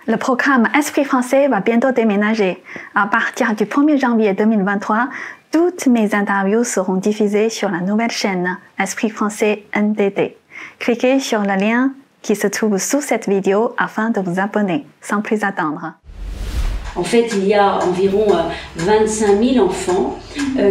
Le programme Esprit français va bientôt déménager. À partir du 1er janvier 2023, toutes mes interviews seront diffusées sur la nouvelle chaîne Esprit français NDD. Cliquez sur le lien qui se trouve sous cette vidéo afin de vous abonner, sans plus attendre. En fait, il y a environ 25 000 enfants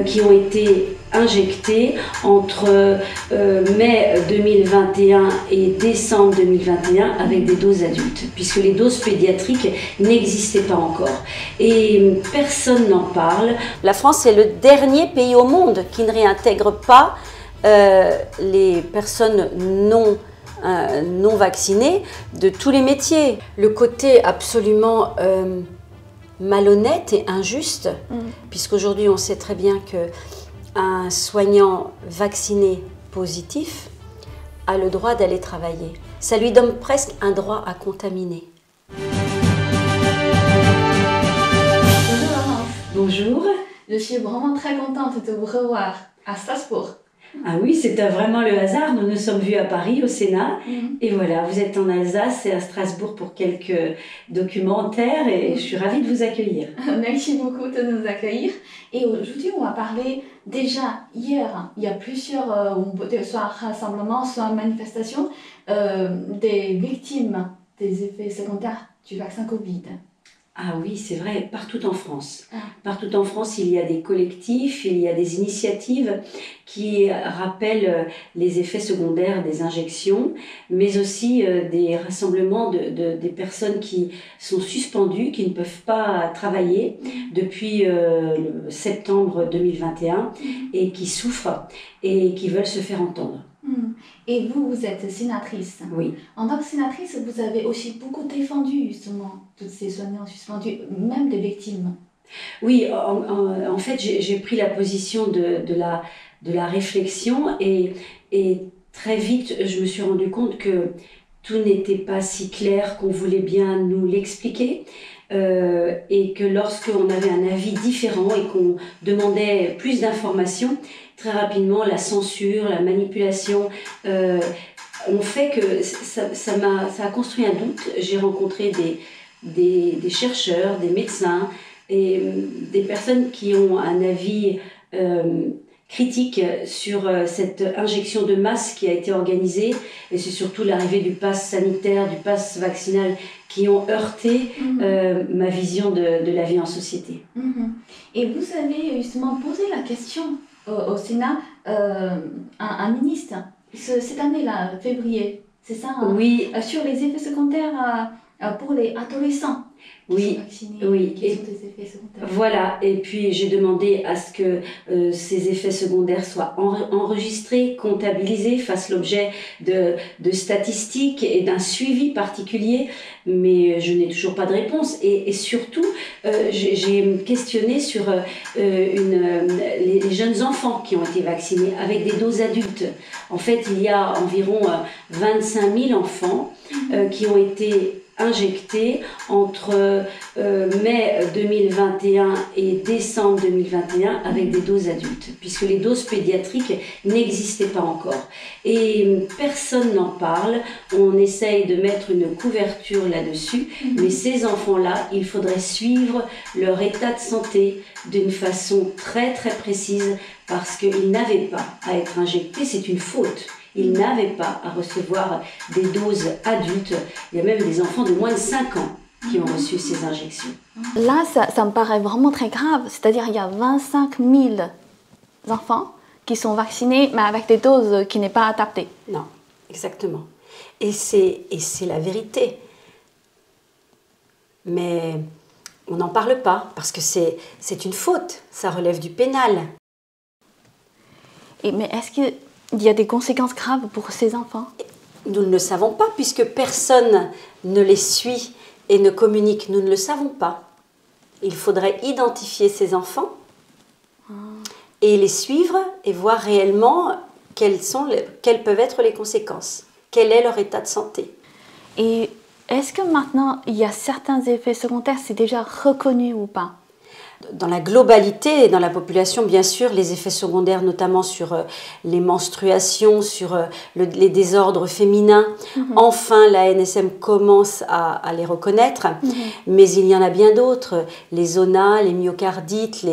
qui ont été injectés entre mai 2021 et décembre 2021 avec des doses adultes, puisque les doses pédiatriques n'existaient pas encore. Et personne n'en parle. La France est le dernier pays au monde qui ne réintègre pas les personnes non vaccinées de tous les métiers. Le côté absolument malhonnête et injuste, puisqu'aujourd'hui on sait très bien qu'un soignant vacciné positif a le droit d'aller travailler. Ça lui donne presque un droit à contaminer. Bonjour. Je suis vraiment très contente de vous revoir à Strasbourg. Ah oui, c'était vraiment le hasard. Nous nous sommes vus à Paris, au Sénat. Et voilà, vous êtes en Alsace et à Strasbourg pour quelques documentaires et je suis ravie de vous accueillir. Merci beaucoup de nous accueillir. Et aujourd'hui, on va parler, déjà hier, il y a plusieurs, soit rassemblements, soit manifestations, des victimes des effets secondaires du vaccin Covid. Ah oui, c'est vrai, partout en France. Partout en France, il y a des collectifs, il y a des initiatives qui rappellent les effets secondaires des injections, mais aussi des rassemblements des personnes qui sont suspendues, qui ne peuvent pas travailler depuis septembre 2021 et qui souffrent et qui veulent se faire entendre. Et vous, vous êtes sénatrice. Oui. En tant que sénatrice, vous avez aussi beaucoup défendu justement tous ces soignants suspendus, même des victimes. Oui, en fait, j'ai pris la position de la réflexion et très vite, je me suis rendu compte que tout n'était pas si clair qu'on voulait bien nous l'expliquer. Et que lorsqu'on avait un avis différent et qu'on demandait plus d'informations, très rapidement la censure, la manipulation ont fait que ça a construit un doute. J'ai rencontré des chercheurs, des médecins et des personnes qui ont un avis critique sur cette injection de masse qui a été organisée, et c'est surtout l'arrivée du pass sanitaire, du pass vaccinal qui ont heurté ma vision de la vie en société. Et vous avez justement posé la question au Sénat un ministre cette année-là, février, c'est ça, hein, oui. Sur les effets secondaires pour les adolescents. Oui, oui. Qui sont des effets secondaires. Voilà, et puis j'ai demandé à ce que ces effets secondaires soient enregistrés, comptabilisés, fassent l'objet de statistiques et d'un suivi particulier, mais je n'ai toujours pas de réponse. Et surtout, j'ai questionné sur les jeunes enfants qui ont été vaccinés avec des doses adultes. En fait, il y a environ 25 000 enfants qui ont été injectés entre mai 2021 et décembre 2021 avec des doses adultes, puisque les doses pédiatriques n'existaient pas encore. Et personne n'en parle, on essaye de mettre une couverture là-dessus, mais ces enfants-là, il faudrait suivre leur état de santé d'une façon très très précise, parce qu'ils n'avaient pas à être injectés, c'est une faute. Ils n'avaient pas à recevoir des doses adultes. Il y a même des enfants de moins de 5 ans qui ont reçu ces injections. Là, ça me paraît vraiment très grave. C'est-à-dire qu'il y a 25 000 enfants qui sont vaccinés, mais avec des doses qui n'est pas adaptées. Non, exactement. Et c'est la vérité. Mais on n'en parle pas, parce que c'est une faute. Ça relève du pénal. Mais est-ce qu'il y a des conséquences graves pour ces enfants? Nous ne le savons pas, puisque personne ne les suit et ne communique. Nous ne le savons pas. Il faudrait identifier ces enfants et les suivre et voir réellement quelles peuvent être les conséquences. Quel est leur état de santé. Et est-ce que maintenant, il y a certains effets secondaires, c'est déjà reconnu ou pas? Dans la globalité et dans la population, bien sûr, les effets secondaires, notamment sur les menstruations, sur les désordres féminins. Enfin, la NSM commence à les reconnaître, mais il y en a bien d'autres. Les zonas, les myocardites,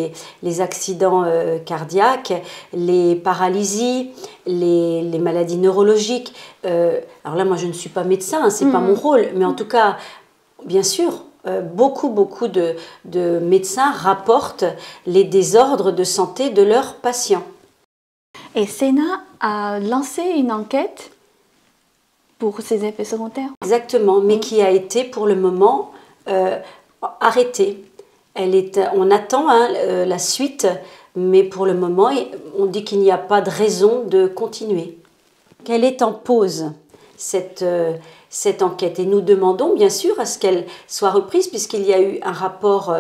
les accidents cardiaques, les paralysies, les maladies neurologiques. Alors là, moi, je ne suis pas médecin, c'est pas mon rôle, mais en tout cas, bien sûr, beaucoup de médecins rapportent les désordres de santé de leurs patients. Et Sénat a lancé une enquête pour ces effets secondaires. Exactement, mais qui a été pour le moment arrêtée. On attend la suite, mais pour le moment, on dit qu'il n'y a pas de raison de continuer. Qu'elle est en pause, cette enquête. Et nous demandons bien sûr à ce qu'elle soit reprise, puisqu'il y a eu un rapport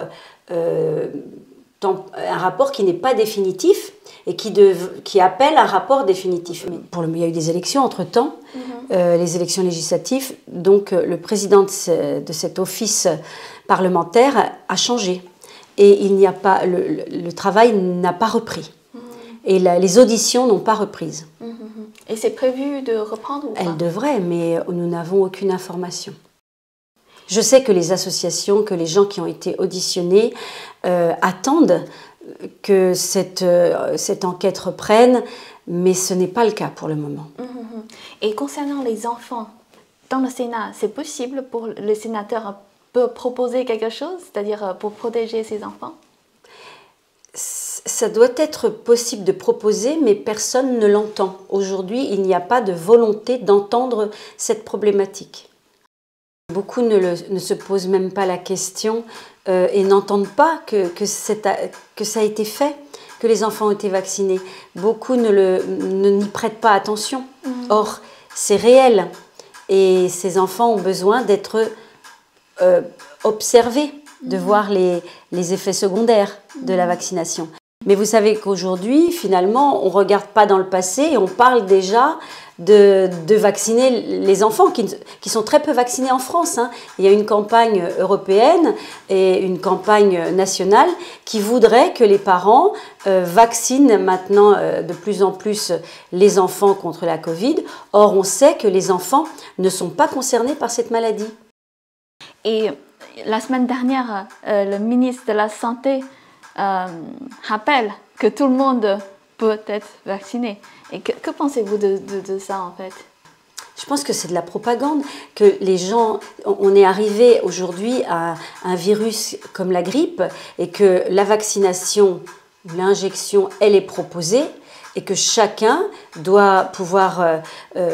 qui n'est pas définitif et qui appelle un rapport définitif. Mais il y a eu des élections entre-temps, les élections législatives, donc le président de cet office parlementaire a changé. Et il n'y a pas, le travail n'a pas repris. Et les auditions n'ont pas reprise. Et c'est prévu de reprendre ou pas? Elles devraient, mais nous n'avons aucune information. Je sais que les associations, que les gens qui ont été auditionnés attendent que cette enquête reprenne, mais ce n'est pas le cas pour le moment. Et concernant les enfants, dans le Sénat, c'est possible pour le sénateur de proposer quelque chose, c'est-à-dire pour protéger ses enfants? Ça doit être possible de proposer, mais personne ne l'entend. Aujourd'hui, il n'y a pas de volonté d'entendre cette problématique. Beaucoup ne se posent même pas la question et n'entendent pas que ça a été fait, que les enfants ont été vaccinés. Beaucoup n'y prêtent pas attention. Or, c'est réel. Et ces enfants ont besoin d'être observés, de voir les effets secondaires de la vaccination. Mais vous savez qu'aujourd'hui, finalement, on ne regarde pas dans le passé et on parle déjà de vacciner les enfants qui sont très peu vaccinés en France. Il y a une campagne européenne et une campagne nationale qui voudrait que les parents vaccinent maintenant de plus en plus les enfants contre la Covid. Or, on sait que les enfants ne sont pas concernés par cette maladie. Et la semaine dernière, le ministre de la Santé rappelle que tout le monde peut être vacciné. Et que pensez-vous de ça en fait? Je pense que c'est de la propagande, que les gens, on est arrivé aujourd'hui à un virus comme la grippe et que la vaccination, l'injection, elle est proposée et que chacun doit pouvoir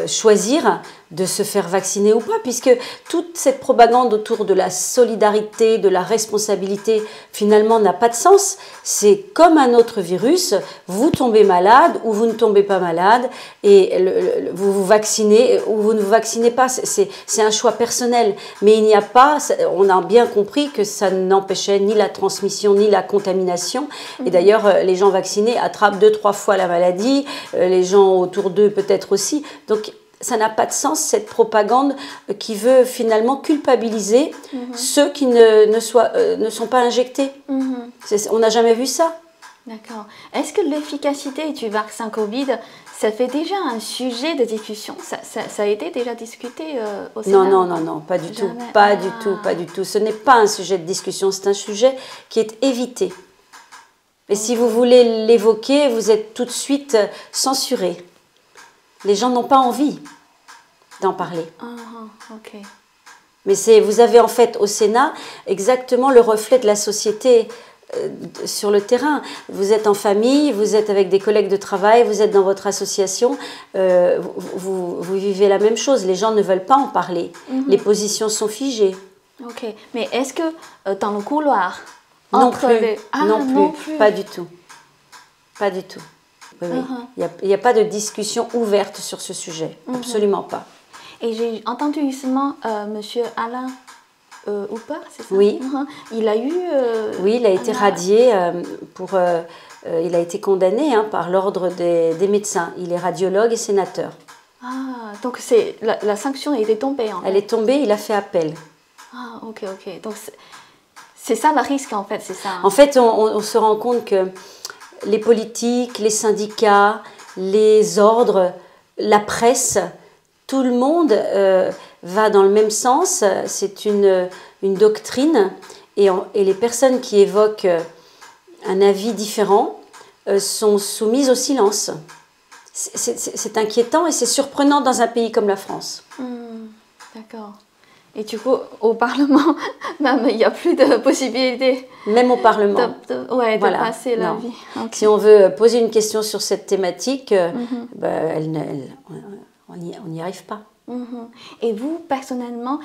choisir de se faire vacciner ou pas, puisque toute cette propagande autour de la solidarité, de la responsabilité, finalement n'a pas de sens. C'est comme un autre virus, vous tombez malade ou vous ne tombez pas malade, et vous vous vaccinez ou vous ne vous vaccinez pas, c'est un choix personnel. Mais il n'y a pas, on a bien compris que ça n'empêchait ni la transmission, ni la contamination, et d'ailleurs les gens vaccinés attrapent 2-3 fois la maladie, les gens autour d'eux peut-être aussi, donc ça n'a pas de sens, cette propagande qui veut finalement culpabiliser ceux qui ne sont pas injectés. On n'a jamais vu ça. D'accord. Est-ce que l'efficacité du vaccin Covid, ça fait déjà un sujet de discussion? Ça a été déjà discuté au Sénat? Non, pas du tout. Pas du tout. Ce n'est pas un sujet de discussion, c'est un sujet qui est évité. Et si vous voulez l'évoquer, vous êtes tout de suite censuré. Les gens n'ont pas envie d'en parler. Okay. Mais vous avez en fait au Sénat exactement le reflet de la société sur le terrain. Vous êtes en famille, vous êtes avec des collègues de travail, vous êtes dans votre association, vous vivez la même chose. Les gens ne veulent pas en parler. Les positions sont figées. Ok, mais est-ce que dans le couloir, non plus, pas du tout. Pas du tout. Oui. Il n'y a pas de discussion ouverte sur ce sujet, absolument pas. Et j'ai entendu justement Monsieur Alain Hooper, c'est ça? Oui. Il a eu... oui, il a été radié il a été condamné par l'ordre des médecins. Il est radiologue et sénateur. Ah, donc la sanction était tombée en fait. Elle est tombée, il a fait appel. Ah, ok. Donc C'est ça le risque en fait, c'est ça. En fait, on se rend compte que les politiques, les syndicats, les ordres, la presse, tout le monde va dans le même sens. C'est une doctrine et les personnes qui évoquent un avis différent sont soumises au silence. C'est inquiétant et c'est surprenant dans un pays comme la France. D'accord. Et du coup, au Parlement, même, il n'y a plus de possibilité. Même au Parlement. De passer la vie. Okay. Si on veut poser une question sur cette thématique, on n'y arrive pas. Et vous, personnellement,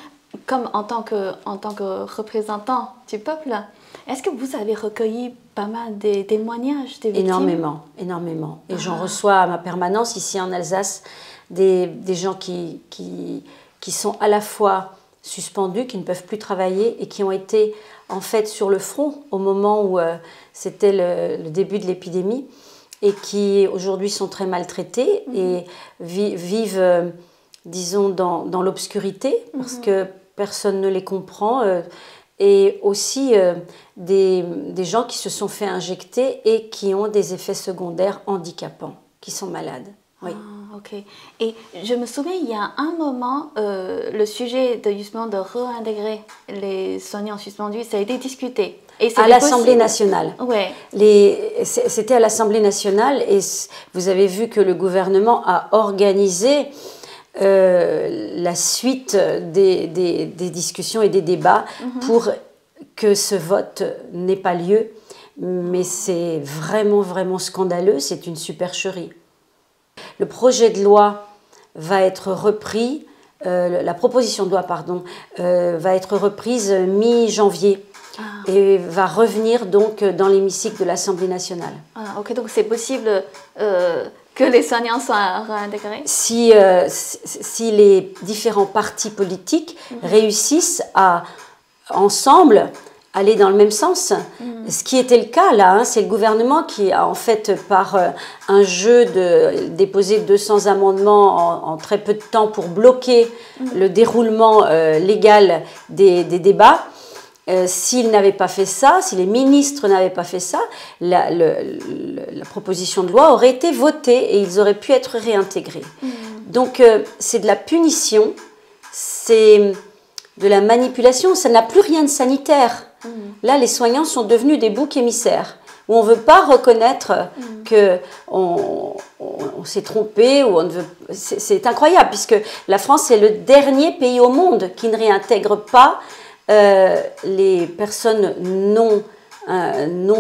comme en tant que représentant du peuple, est-ce que vous avez recueilli pas mal des témoignages des victimes? Énormément, énormément. Et j'en reçois à ma permanence ici en Alsace des gens qui sont à la fois suspendus, qui ne peuvent plus travailler et qui ont été en fait sur le front au moment où c'était le début de l'épidémie et qui aujourd'hui sont très maltraités et vivent, disons, dans l'obscurité parce que personne ne les comprend. Et aussi des gens qui se sont fait injecter et qui ont des effets secondaires handicapants, qui sont malades. Oui. Ok. Et je me souviens, il y a un moment, le sujet justement de réintégrer les soignants suspendus, ça a été discuté. Et à l'Assemblée nationale. Ouais. C'était à l'Assemblée nationale et vous avez vu que le gouvernement a organisé la suite des discussions et des débats pour que ce vote n'ait pas lieu. Mais c'est vraiment, vraiment scandaleux, c'est une supercherie. Le projet de loi va être repris, la proposition de loi, pardon, va être reprise mi-janvier et va revenir donc dans l'hémicycle de l'Assemblée nationale. Ok, donc c'est possible que les soignants soient réintégrés? Si les différents partis politiques réussissent à, ensemble, aller dans le même sens. Ce qui était le cas là, c'est le gouvernement qui a en fait par un jeu déposé 200 amendements en très peu de temps pour bloquer le déroulement légal des débats. S'ils n'avaient pas fait ça, si les ministres n'avaient pas fait ça, la proposition de loi aurait été votée et ils auraient pu être réintégrés. Donc c'est de la punition, c'est de la manipulation, ça n'a plus rien de sanitaire. Là, les soignants sont devenus des boucs émissaires, où on ne veut pas reconnaître qu'on s'est trompé. C'est incroyable, puisque la France est le dernier pays au monde qui ne réintègre pas les personnes non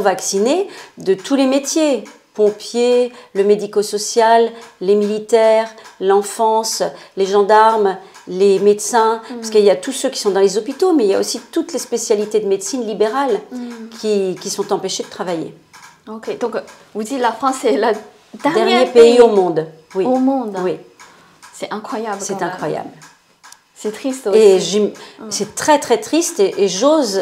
vaccinées de tous les métiers. Pompiers, le médico-social, les militaires, l'enfance, les gendarmes, les médecins, parce qu'il y a tous ceux qui sont dans les hôpitaux, mais il y a aussi toutes les spécialités de médecine libérale qui sont empêchées de travailler. Ok, donc vous dites la France est le dernier pays au monde. Oui. Au monde. Oui. C'est incroyable. C'est incroyable. C'est triste aussi. Et c'est très très triste et j'ose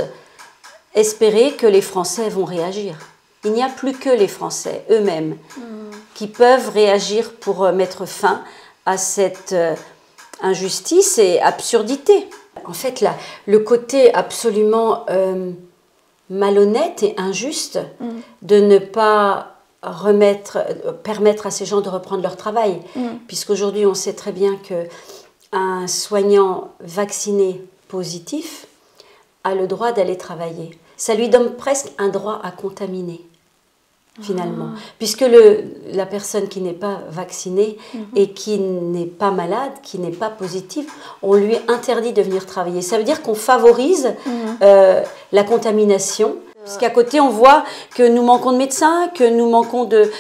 espérer que les Français vont réagir. Il n'y a plus que les Français eux-mêmes qui peuvent réagir pour mettre fin à cette injustice et absurdité. En fait, le côté absolument malhonnête et injuste de ne pas permettre à ces gens de reprendre leur travail. Puisqu'aujourd'hui, on sait très bien qu'un soignant vacciné positif a le droit d'aller travailler. Ça lui donne presque un droit à contaminer. Finalement, puisque la personne qui n'est pas vaccinée et qui n'est pas malade, qui n'est pas positive, on lui interdit de venir travailler. Ça veut dire qu'on favorise la contamination, parce qu'à côté on voit que nous manquons de médecins, que nous manquons de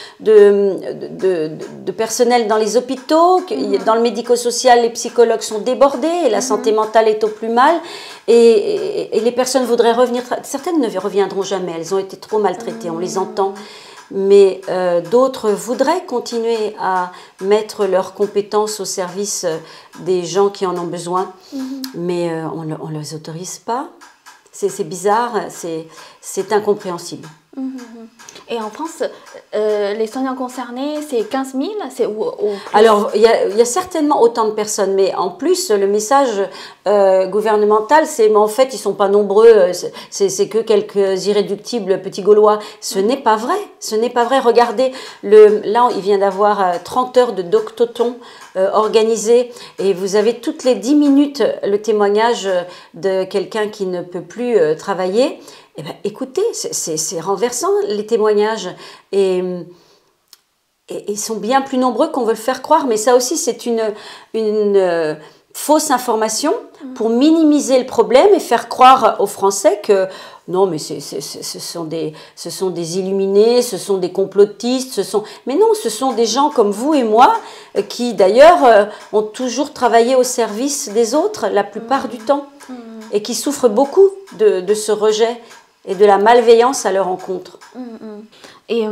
personnel dans les hôpitaux, que dans le médico-social les psychologues sont débordés et la santé mentale est au plus mal et les personnes voudraient revenir, certaines ne reviendront jamais, elles ont été trop maltraitées, on les entend. Mais d'autres voudraient continuer à mettre leurs compétences au service des gens qui en ont besoin, mais on ne les autorise pas. C'est bizarre, c'est incompréhensible. Et en France, les soignants concernés, c'est 15 000, c'est ou plus? Alors, il y a certainement autant de personnes, mais en plus, le message gouvernemental, c'est mais en fait, ils ne sont pas nombreux, c'est que quelques irréductibles petits Gaulois. Ce n'est pas vrai, ce n'est pas vrai. Regardez, là, il vient d'avoir 30 heures de doctoton organisé, et vous avez toutes les 10 minutes le témoignage de quelqu'un qui ne peut plus travailler. Eh bien, écoutez, c'est renversant les témoignages et ils sont bien plus nombreux qu'on veut le faire croire, mais ça aussi c'est une fausse information pour minimiser le problème et faire croire aux Français que non, mais ce sont des illuminés, ce sont des complotistes, mais non, ce sont des gens comme vous et moi qui d'ailleurs ont toujours travaillé au service des autres la plupart du temps et qui souffrent beaucoup de ce rejet et de la malveillance à leur encontre. Et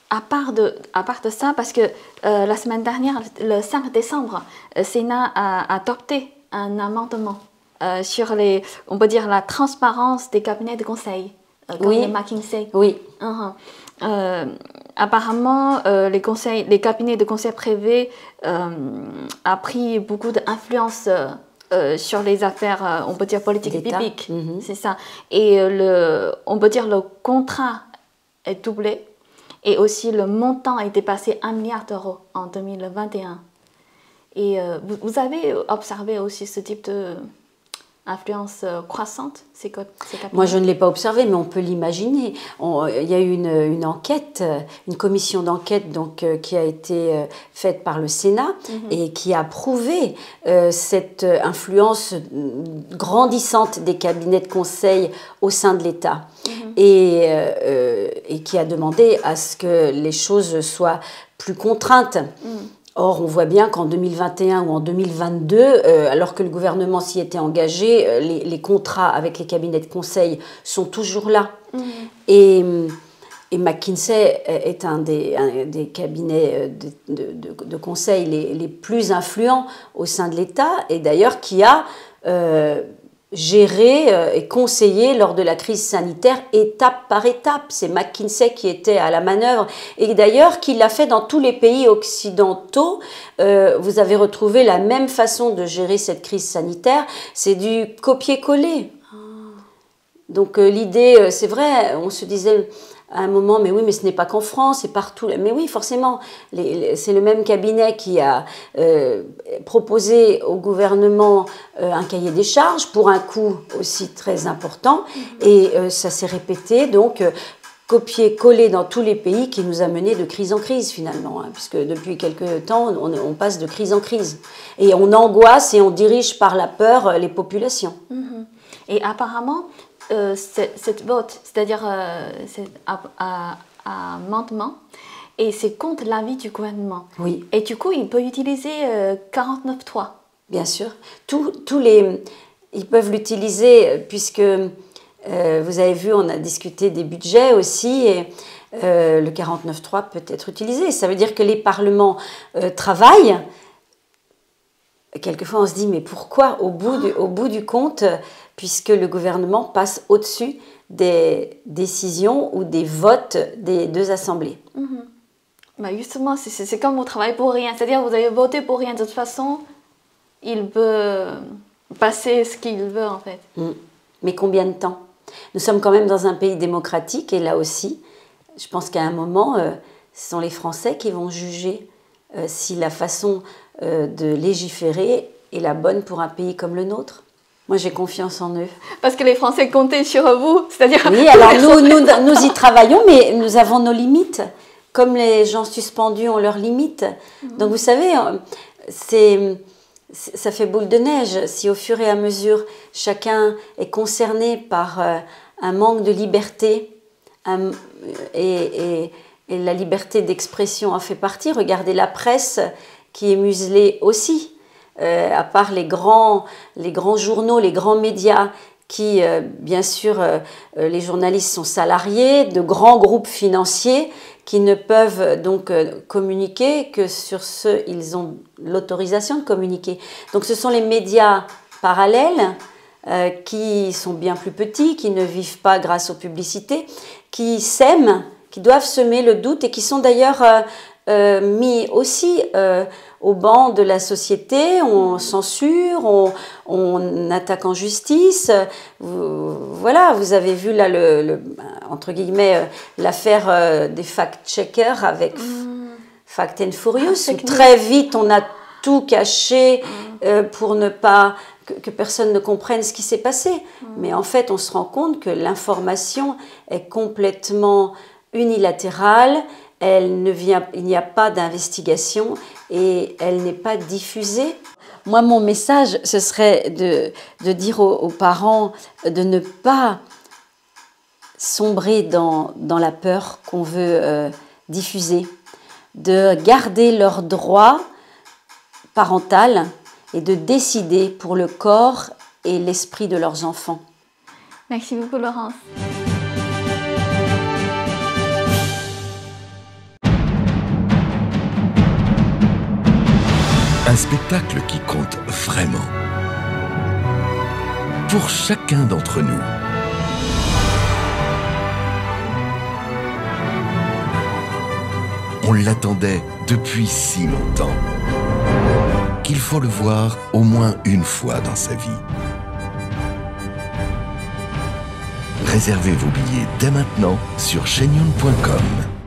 à part de ça, parce que la semaine dernière, le 5 décembre, le Sénat a adopté un amendement sur on peut dire, la transparence des cabinets de conseil, comme oui. les McKinsey. Oui. Apparemment, les cabinets de conseil privés ont pris beaucoup d'influence sur les affaires, on peut dire, politiques publiques. C'est ça. Et on peut dire le contrat est doublé. Et aussi, le montant a dépassé 1 milliard d'euros en 2021. Et vous avez observé aussi ce type d'influence croissante, ces cabinets? Moi, je ne l'ai pas observé, mais on peut l'imaginer. Il y a eu une enquête, une commission d'enquête qui a été faite par le Sénat et qui a prouvé cette influence grandissante des cabinets de conseil au sein de l'État. Et qui a demandé à ce que les choses soient plus contraintes. Or, on voit bien qu'en 2021 ou en 2022, alors que le gouvernement s'y était engagé, les contrats avec les cabinets de conseil sont toujours là. Et McKinsey est un des cabinets de conseil les plus influents au sein de l'État, et d'ailleurs qui a géré et conseillé lors de la crise sanitaire étape par étape. C'est McKinsey qui était à la manœuvre et d'ailleurs qui l'a fait dans tous les pays occidentaux. Vous avez retrouvé la même façon de gérer cette crise sanitaire, c'est du copier-coller. Donc l'idée, c'est vrai, on se disait à un moment, mais oui, mais ce n'est pas qu'en France, c'est partout. Mais oui, forcément, c'est le même cabinet qui a proposé au gouvernement un cahier des charges pour un coût aussi très important. Et ça s'est répété, donc copier-coller dans tous les pays qui nous a mené de crise en crise finalement. Puisque depuis quelques temps, on passe de crise en crise. Et on angoisse et on dirige par la peur les populations. Et apparemment, cette vote, c'est-à-dire cet amendement, et c'est contre l'avis du gouvernement. Oui. Et du coup, il peut utiliser 49.3. Bien sûr. Ils peuvent l'utiliser puisque, vous avez vu, on a discuté des budgets aussi, et le 49.3 peut être utilisé. Ça veut dire que les parlements travaillent. Quelquefois, on se dit, mais pourquoi, au bout du compte, puisque le gouvernement passe au-dessus des décisions ou des votes des deux assemblées. Bah justement, c'est comme au travail pour rien. C'est-à-dire, vous avez voté pour rien. De toute façon, il peut passer ce qu'il veut, en fait. Mais combien de temps? Nous sommes quand même dans un pays démocratique, et là aussi, je pense qu'à un moment, ce sont les Français qui vont juger si la façon de légiférer est la bonne pour un pays comme le nôtre. Moi, j'ai confiance en eux. Parce que les Français comptaient sur vous, c'est-à-dire... Oui, alors nous y travaillons, mais nous avons nos limites. Comme les gens suspendus ont leurs limites. Donc, vous savez, ça fait boule de neige. Si au fur et à mesure, chacun est concerné par un manque de liberté, et la liberté d'expression en fait partie. Regardez la presse qui est muselée aussi. À part les grands journaux, les grands médias qui, bien sûr, les journalistes sont salariés de grands groupes financiers qui ne peuvent donc communiquer que sur ce ils ont l'autorisation de communiquer. Donc ce sont les médias parallèles qui sont bien plus petits, qui ne vivent pas grâce aux publicités, qui sèment, qui doivent semer le doute et qui sont d'ailleurs mis aussi au banc de la société. On censure, on attaque en justice. Voilà, vous avez vu là entre guillemets l'affaire des fact-checkers avec Fact and Furious. Très vite, on a tout caché pour ne pas que personne ne comprenne ce qui s'est passé. Mais en fait, on se rend compte que l'information est complètement unilatérale. Il n'y a pas d'investigation et elle n'est pas diffusée. Moi, mon message, ce serait de dire aux parents de ne pas sombrer dans la peur qu'on veut diffuser, de garder leur droit parental et de décider pour le corps et l'esprit de leurs enfants. Merci beaucoup, Laurence. Un spectacle qui compte vraiment. Pour chacun d'entre nous. On l'attendait depuis si longtemps qu'il faut le voir au moins une fois dans sa vie. Réservez vos billets dès maintenant sur shenyun.com.